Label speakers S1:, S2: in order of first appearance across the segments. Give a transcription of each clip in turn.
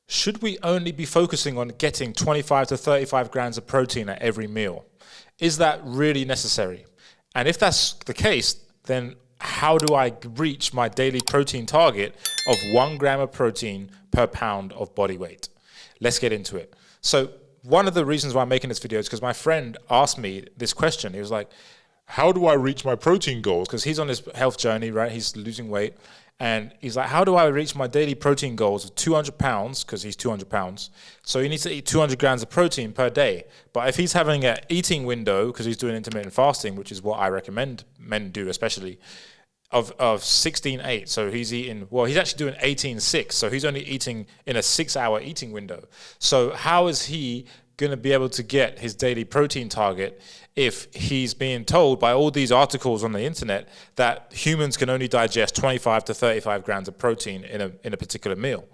S1: should we only be focusing on getting 25 to 35 grams of protein at every meal? Is that really necessary? And if that's the case, then how do I reach my daily protein target of 1 gram of protein per pound of body weight? Let's get into it. So one of the reasons why I'm making this video is because my friend asked me this question. He was like, how do I reach my protein goals? Because he's on this health journey, right? He's losing weight. And he's like, how do I reach my daily protein goals of 200 pounds? Because he's 200 pounds. So he needs to eat 200 grams of protein per day. But if he's having an eating window, because he's doing intermittent fasting, which is what I recommend men do especially, of 16-8. So he's eating, well, he's actually doing 18-6. So he's only eating in a 6-hour eating window. So how is he going to be able to get his daily protein target if he's being told by all these articles on the internet that humans can only digest 25 to 35 grams of protein in a particular meal?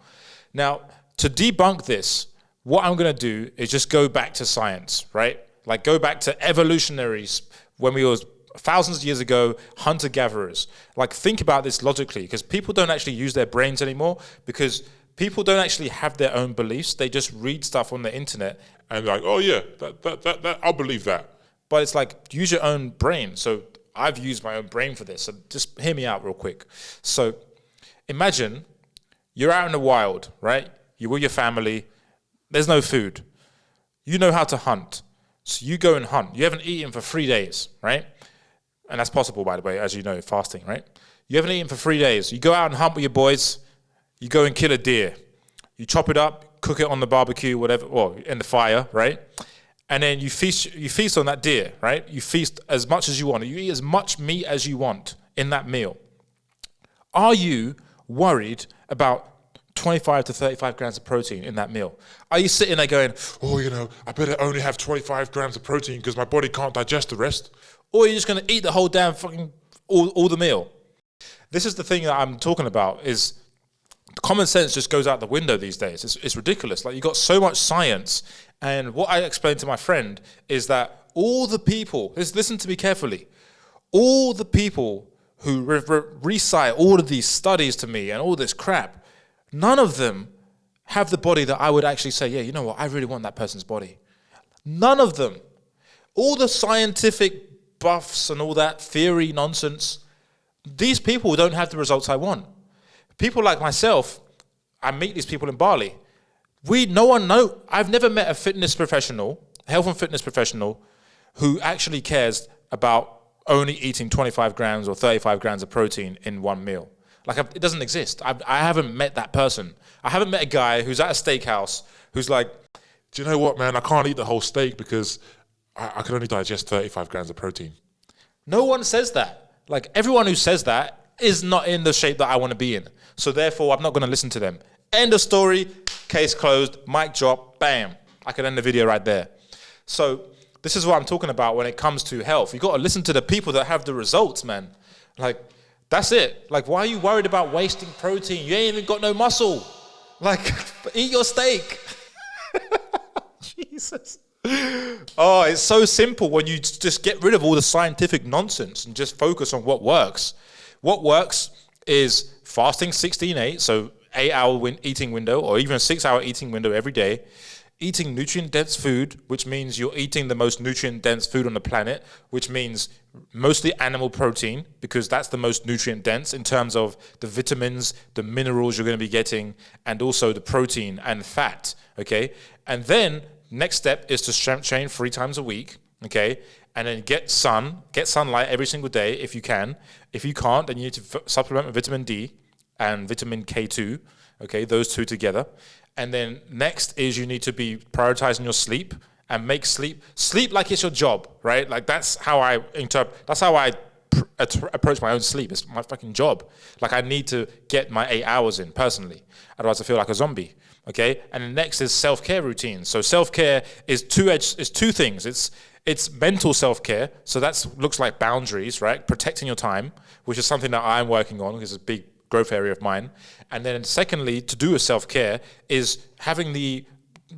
S1: Now, to debunk this, what I'm going to do is just go back to science, right? Like go back to evolutionaries when we was thousands of years ago, hunter-gatherers. Like think about this logically, because people don't actually use their brains anymore, because people don't actually have their own beliefs. They just read stuff on the internet and like, oh yeah, that I'll believe that. But it's like, use your own brain. So I've used my own brain for this. So just hear me out real quick. So imagine you're out in the wild, right? You're with your family. There's no food. You know how to hunt. So you go and hunt. You haven't eaten for 3 days, right? And that's possible, by the way, as you know, fasting, right? You haven't eaten for 3 days. You go out and hunt with your boys. You go and kill a deer. You chop it up, cook it on the barbecue, whatever, or in the fire, right? And then you feast on that deer, right? You feast as much as you want. You eat as much meat as you want in that meal. Are you worried about 25 to 35 grams of protein in that meal? Are you sitting there going, oh, you know, I better only have 25 grams of protein because my body can't digest the rest? Or are you just going to eat the whole damn fucking, all the meal? This is the thing that I'm talking about, is common sense just goes out the window these days. It's ridiculous. Like, you got so much science. And what I explained to my friend is that all the people, listen to me carefully, all the people who recite all of these studies to me and all this crap, none of them have the body that I would actually say, yeah, you know what, I really want that person's body. None of them. All the scientific buffs and all that theory nonsense, these people don't have the results I want. People like myself, I meet these people in Bali. I've never met a fitness professional, health and fitness professional, who actually cares about only eating 25 grams or 35 grams of protein in one meal. Like, it doesn't exist. I haven't met that person. I haven't met a guy who's at a steakhouse who's like, do you know what, man, I can't eat the whole steak because I can only digest 35 grams of protein. No one says that. Like, everyone who says that is not in the shape that I want to be in. So therefore, I'm not going to listen to them. End of story, case closed, mic drop, bam. I can end the video right there. So this is what I'm talking about when it comes to health. You got to listen to the people that have the results, man. Like, that's it. Like, why are you worried about wasting protein? You ain't even got no muscle. Like, eat your steak. Jesus. Oh, it's so simple when you just get rid of all the scientific nonsense and just focus on what works. What works is fasting 16-8, so 8-hour eating window, or even a 6-hour eating window every day. Eating nutrient-dense food, which means you're eating the most nutrient-dense food on the planet, which means mostly animal protein, because that's the most nutrient-dense in terms of the vitamins, the minerals you're going to be getting, and also the protein and fat, okay? And then next step is to strength train 3 times a week, okay? And then get sunlight every single day if you can. If you can't, then you need to supplement with vitamin D and vitamin K2, okay, those two together. And then next is you need to be prioritizing your sleep and make sleep like it's your job, right? Like, that's how I approach my own sleep. It's my fucking job. Like, I need to get my 8 hours in personally. Otherwise I feel like a zombie, okay? And then next is self-care routines. So self-care is two things. It's mental self-care. So that looks like boundaries, right? Protecting your time, which is something that I'm working on because it's a big growth area of mine. And then secondly, to do with self-care is having the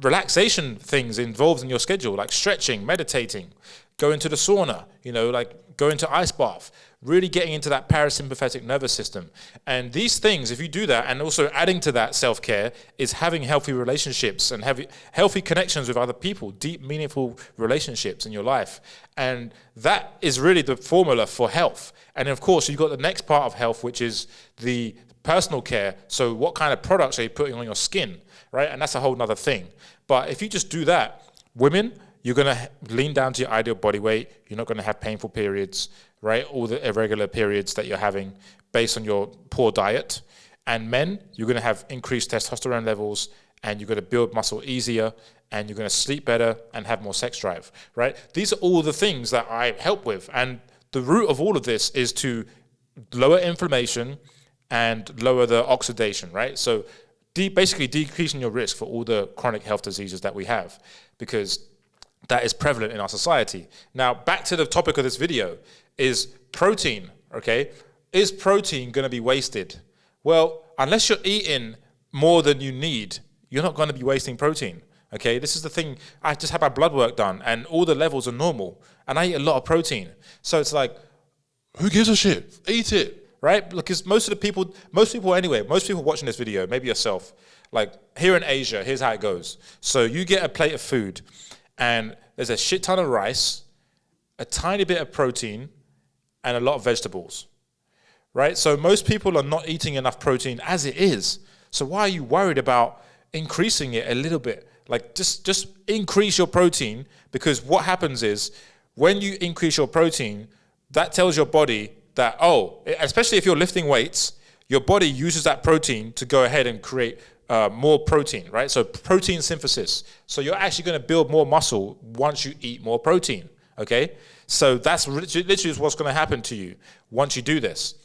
S1: relaxation things involved in your schedule, like stretching, meditating, going to the sauna, you know, like going to ice bath, really getting into that parasympathetic nervous system. And these things, if you do that, and also adding to that self-care, is having healthy relationships and healthy connections with other people, deep, meaningful relationships in your life. And that is really the formula for health. And of course, you've got the next part of health, which is the personal care. So what kind of products are you putting on your skin, right? And that's a whole nother thing. But if you just do that, women, you're going to lean down to your ideal body weight. You're not going to have painful periods, right? All the irregular periods that you're having based on your poor diet. And men, you're going to have increased testosterone levels, and you're going to build muscle easier, and you're going to sleep better and have more sex drive, right? These are all the things that I help with. And the root of all of this is to lower inflammation and lower the oxidation, right? So basically decreasing your risk for all the chronic health diseases that we have, because that is prevalent in our society. Now, back to the topic of this video, is protein, okay? Is protein going to be wasted? Well, unless you're eating more than you need, you're not going to be wasting protein, okay? This is the thing. I just had my blood work done, and all the levels are normal, and I eat a lot of protein. So it's like, who gives a shit? Eat it, right? Because most people watching this video, maybe yourself, like here in Asia, here's how it goes. So you get a plate of food, and there's a shit ton of rice, a tiny bit of protein, and a lot of vegetables, right? So most people are not eating enough protein as it is. So why are you worried about increasing it a little bit? Like just increase your protein, because what happens is when you increase your protein, that tells your body that, especially if you're lifting weights, your body uses that protein to go ahead and create more protein, right? So protein synthesis. So you're actually going to build more muscle once you eat more protein, okay? So that's literally what's going to happen to you once you do this.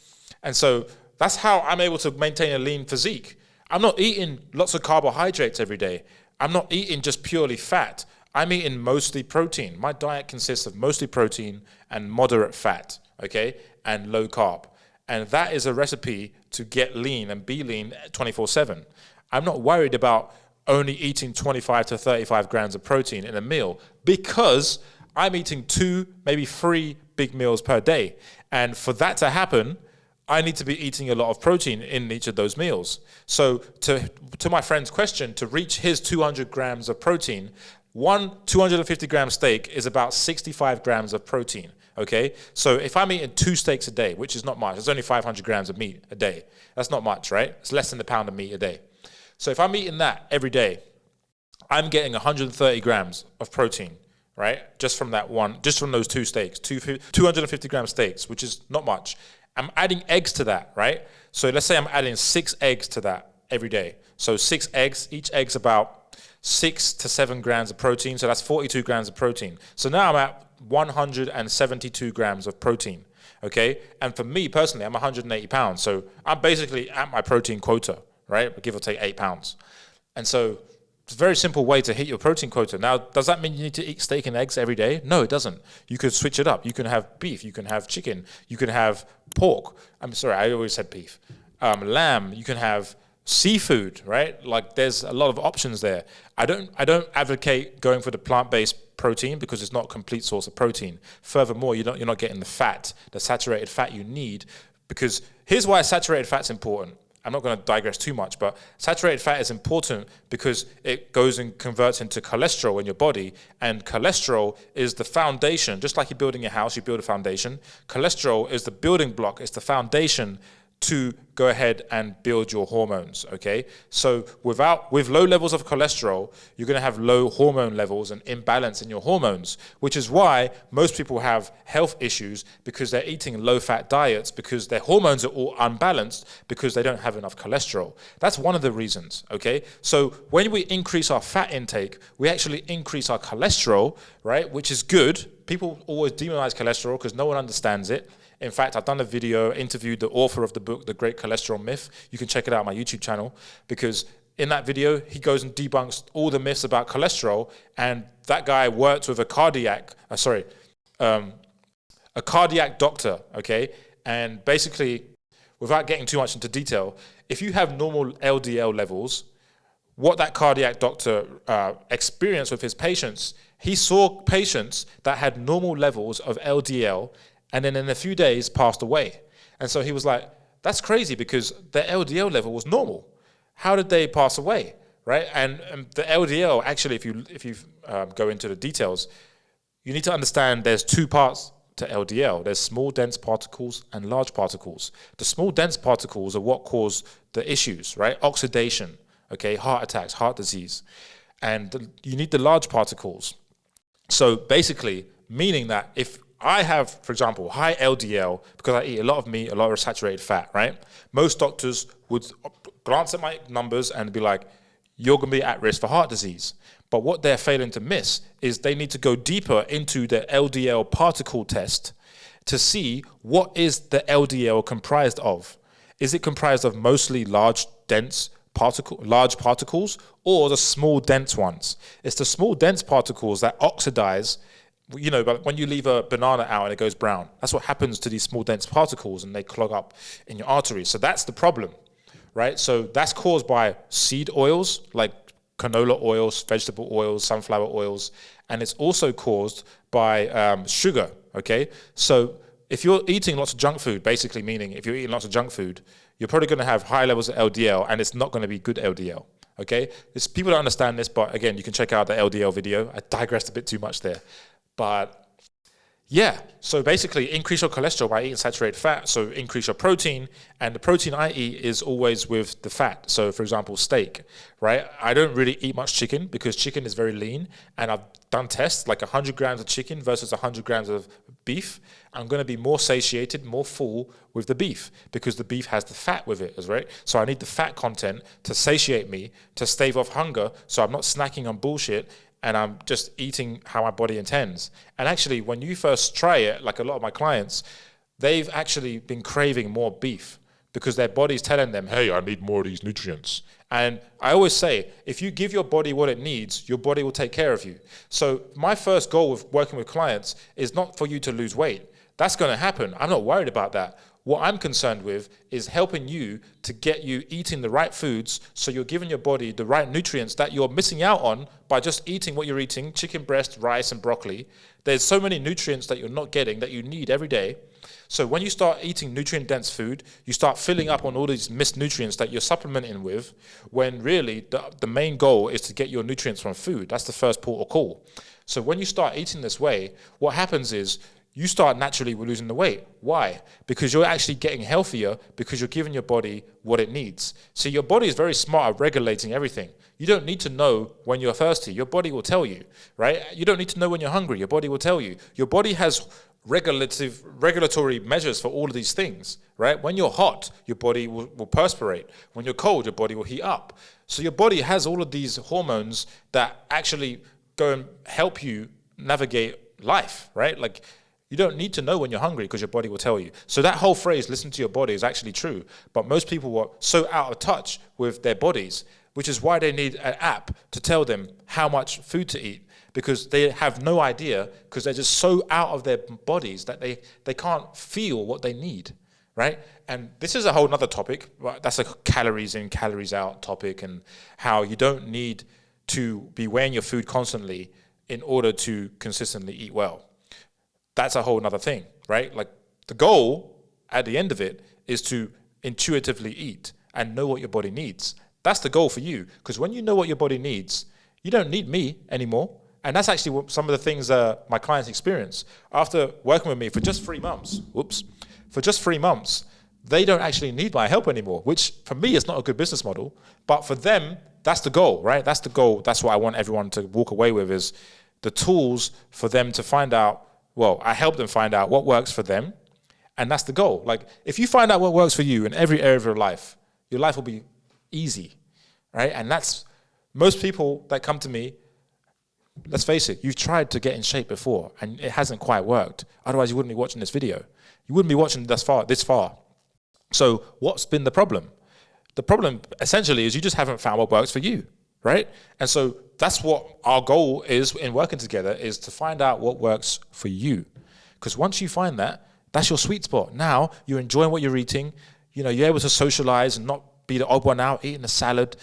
S1: And so that's how I'm able to maintain a lean physique. I'm not eating lots of carbohydrates every day. I'm not eating just purely fat. I'm eating mostly protein. My diet consists of mostly protein and moderate fat, okay, and low carb. And that is a recipe to get lean and be lean 24/7. I'm not worried about only eating 25 to 35 grams of protein in a meal, because I'm eating 2, maybe 3 big meals per day. And for that to happen, I need to be eating a lot of protein in each of those meals. So to my friend's question, to reach his 200 grams of protein, one 250 gram steak is about 65 grams of protein, okay? So if I'm eating 2 steaks a day, which is not much, it's only 500 grams of meat a day. That's not much, right? It's less than a pound of meat a day. So if I'm eating that every day, I'm getting 130 grams of protein, right? Just from those 2 steaks, 250 gram steaks, which is not much. I'm adding eggs to that, right? So let's say I'm adding 6 eggs to that every day. So 6 eggs, each egg's about 6 to 7 grams of protein. So that's 42 grams of protein. So now I'm at 172 grams of protein, okay? And for me personally, I'm 180 pounds. So I'm basically at my protein quota, right? Give or take 8 pounds. And so it's a very simple way to hit your protein quota. Now, does that mean you need to eat steak and eggs every day? No, it doesn't. You could switch it up. You can have beef. You can have chicken. You can have pork. I'm sorry, I always said beef. Lamb. You can have seafood, right? Like there's a lot of options there. I don't advocate going for the plant-based protein because it's not a complete source of protein. Furthermore, you're not getting the saturated fat you need, because here's why saturated fat's important. I'm not going to digress too much, but saturated fat is important because it goes and converts into cholesterol in your body, and cholesterol is the foundation. Just like you're building a house, you build a foundation. Cholesterol is the building block, it's the foundation to go ahead and build your hormones, okay? So with low levels of cholesterol, you're gonna have low hormone levels and imbalance in your hormones, which is why most people have health issues, because they're eating low-fat diets, because their hormones are all unbalanced because they don't have enough cholesterol. That's one of the reasons, okay? So when we increase our fat intake, we actually increase our cholesterol, right? Which is good. People always demonize cholesterol because no one understands it. In fact, I've done a video, interviewed the author of the book, The Great Cholesterol Myth. You can check it out on my YouTube channel, because in that video, he goes and debunks all the myths about cholesterol. And that guy worked with a cardiac doctor, okay? And basically, without getting too much into detail, if you have normal LDL levels, what that cardiac doctor experienced with his patients, he saw patients that had normal levels of LDL, and then in a few days passed away. And so he was like, that's crazy because their LDL level was normal. How did they pass away, right? And the LDL, actually, if you go into the details, you need to understand there's two parts to LDL. There's small dense particles and large particles. The small dense particles are what cause the issues, right? Oxidation, okay, heart attacks, heart disease. And you need the large particles. So basically, meaning that if I have, for example, high LDL because I eat a lot of meat, a lot of saturated fat, right? Most doctors would glance at my numbers and be like, you're going to be at risk for heart disease. But what they're failing to miss is they need to go deeper into the LDL particle test to see what is the LDL comprised of. Is it comprised of mostly large particles or the small dense ones? It's the small dense particles that oxidize. You know, but when you leave a banana out and it goes brown, that's what happens to these small dense particles, and they clog up in your arteries. So that's the problem, right? So that's caused by seed oils like canola oils, vegetable oils, sunflower oils, and it's also caused by sugar, okay? So if you're eating lots of junk food, basically meaning if you're eating lots of junk food, you're probably going to have high levels of LDL, and it's not going to be good LDL, okay? People don't understand this, but again, you can check out the LDL video. I digressed a bit too much there. But yeah, so basically increase your cholesterol by eating saturated fat, so increase your protein, and the protein I eat is always with the fat. So for example, steak, right? I don't really eat much chicken because chicken is very lean, and I've done tests like 100 grams of chicken versus 100 grams of beef. I'm going to be more satiated, more full with the beef because the beef has the fat with it, right? So I need the fat content to satiate me, to stave off hunger, so I'm not snacking on bullshit, and I'm just eating how my body intends. And actually, when you first try it, like a lot of my clients, they've actually been craving more beef because their body's telling them, hey, I need more of these nutrients. And I always say, if you give your body what it needs, your body will take care of you. So my first goal with working with clients is not for you to lose weight. That's going to happen. I'm not worried about that. What I'm concerned with is helping you to get you eating the right foods so you're giving your body the right nutrients that you're missing out on by just eating what you're eating, chicken breast, rice, and broccoli. There's so many nutrients that you're not getting that you need every day. So when you start eating nutrient-dense food, you start filling up on all these missed nutrients that you're supplementing with, when really the main goal is to get your nutrients from food. That's the first port of call. So when you start eating this way, what happens is you start naturally losing the weight. Why? Because you're actually getting healthier because you're giving your body what it needs. So your body is very smart at regulating everything. You don't need to know when you're thirsty. Your body will tell you, right? You don't need to know when you're hungry. Your body will tell you. Your body has regulatory measures for all of these things, right? When you're hot, your body will perspirate. When you're cold, your body will heat up. So your body has all of these hormones that actually go and help you navigate life, right? Like, you don't need to know when you're hungry because your body will tell you. So that whole phrase, listen to your body, is actually true. But most people are so out of touch with their bodies, which is why they need an app to tell them how much food to eat, because they have no idea because they're just so out of their bodies that they can't feel what they need, right? And this is a whole nother topic. That's a calories in, calories out topic, and how you don't need to be weighing your food constantly in order to consistently eat well. That's a whole nother thing, right? Like, the goal at the end of it is to intuitively eat and know what your body needs. That's the goal for you, because when you know what your body needs, you don't need me anymore. And that's actually what some of the things my clients experience. After working with me for just 3 months, they don't actually need my help anymore, which for me is not a good business model. But for them, that's the goal, right? That's the goal. That's what I want everyone to walk away with, is the tools for them to find out. Well, I help them find out what works for them, and that's the goal. Like, if you find out what works for you in every area of your life will be easy, right? And that's, most people that come to me, let's face it, you've tried to get in shape before, and it hasn't quite worked. Otherwise, you wouldn't be watching this video. You wouldn't be watching this far. So what's been the problem? The problem, essentially, is you just haven't found what works for you, right? And so that's what our goal is in working together, is to find out what works for you. Because once you find that, that's your sweet spot. Now you're enjoying what you're eating. You know, you're able to socialize and not be the odd one out eating a salad.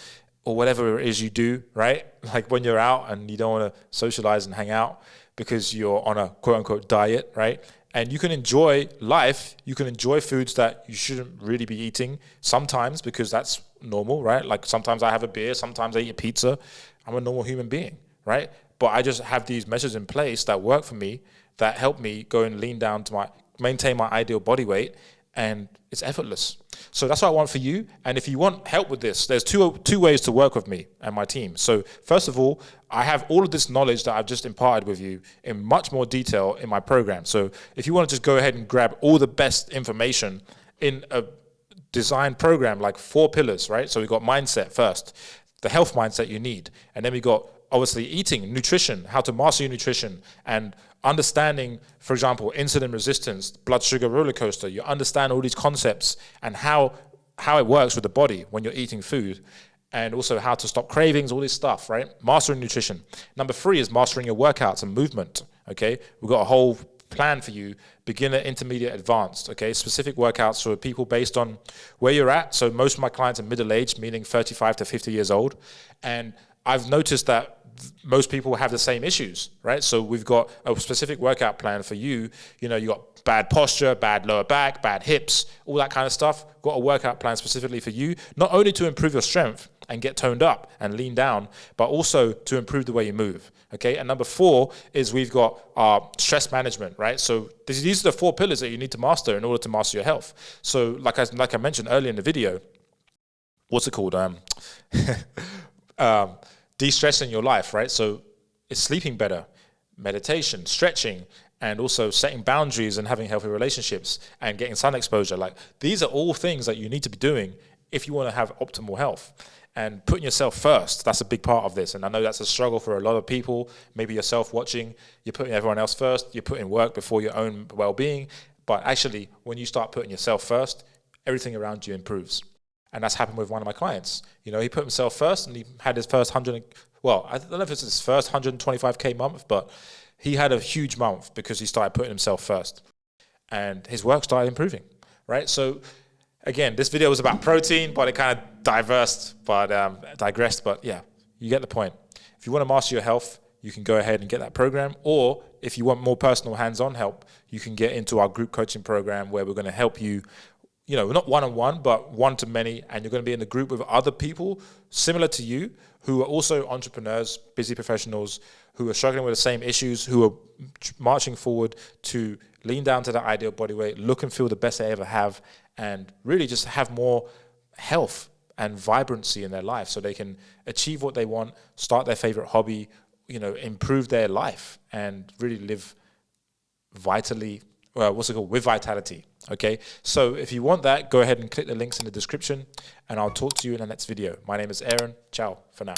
S1: or whatever it is you do, right? Like when you're out and you don't want to socialize and hang out because you're on a quote unquote diet, right? And you can enjoy life. You can enjoy foods that you shouldn't really be eating sometimes because that's normal, right? Like sometimes I have a beer, sometimes I eat a pizza. I'm a normal human being, right? But I just have these measures in place that work for me, that help me go and lean down to maintain my ideal body weight, and it's effortless. So that's what I want for you. And if you want help with this, there's two ways to work with me and my team. So first of all, I have all of this knowledge that I've just imparted with you in much more detail in my program. So if you want to just go ahead and grab all the best information in a design program, like 4 pillars, right? So we've got mindset first, the health mindset you need. And then we got obviously eating, nutrition, how to master your nutrition, and understanding, for example, insulin resistance, blood sugar roller coaster. You understand all these concepts and how it works with the body when you're eating food, and also how to stop cravings, all this stuff, right? Mastering nutrition. Number 3 is mastering your workouts and movement, okay? We've got a whole plan for you, beginner, intermediate, advanced, okay? Specific workouts for people based on where you're at. So most of my clients are middle-aged, meaning 35 to 50 years old. And I've noticed that most people have the same issues, right? So we've got a specific workout plan for you. You know, you got bad posture, bad lower back, bad hips, all that kind of stuff. Got a workout plan specifically for you, not only to improve your strength and get toned up and lean down, but also to improve the way you move, okay? And number 4 is we've got our stress management, right? So these are the 4 pillars that you need to master in order to master your health. So like I mentioned earlier in the video, what's it called? De-stressing your life, right? So it's sleeping better, meditation, stretching, and also setting boundaries and having healthy relationships and getting sun exposure. Like these are all things that you need to be doing if you want to have optimal health. And putting yourself first, that's a big part of this. And I know that's a struggle for a lot of people. Maybe yourself watching, you're putting everyone else first, you're putting work before your own well-being. But actually, when you start putting yourself first, everything around you improves. And that's happened with one of my clients. You know, he put himself first and he had his first I don't know if it's his first 125K month, but he had a huge month because he started putting himself first. And his work started improving, right? So again, this video was about protein, but it kind of digressed. But yeah, you get the point. If you want to master your health, you can go ahead and get that program. Or if you want more personal hands-on help, you can get into our group coaching program where we're going to help you, you know, not one-on-one, but one-to-many, and you're going to be in a group with other people similar to you who are also entrepreneurs, busy professionals, who are struggling with the same issues, who are marching forward to lean down to their ideal body weight, look and feel the best they ever have, and really just have more health and vibrancy in their life so they can achieve what they want, start their favorite hobby, you know, improve their life and really live with vitality. Okay, so if you want that, go ahead and click the links in the description and I'll talk to you in the next video. My name is Aaron. Ciao for now.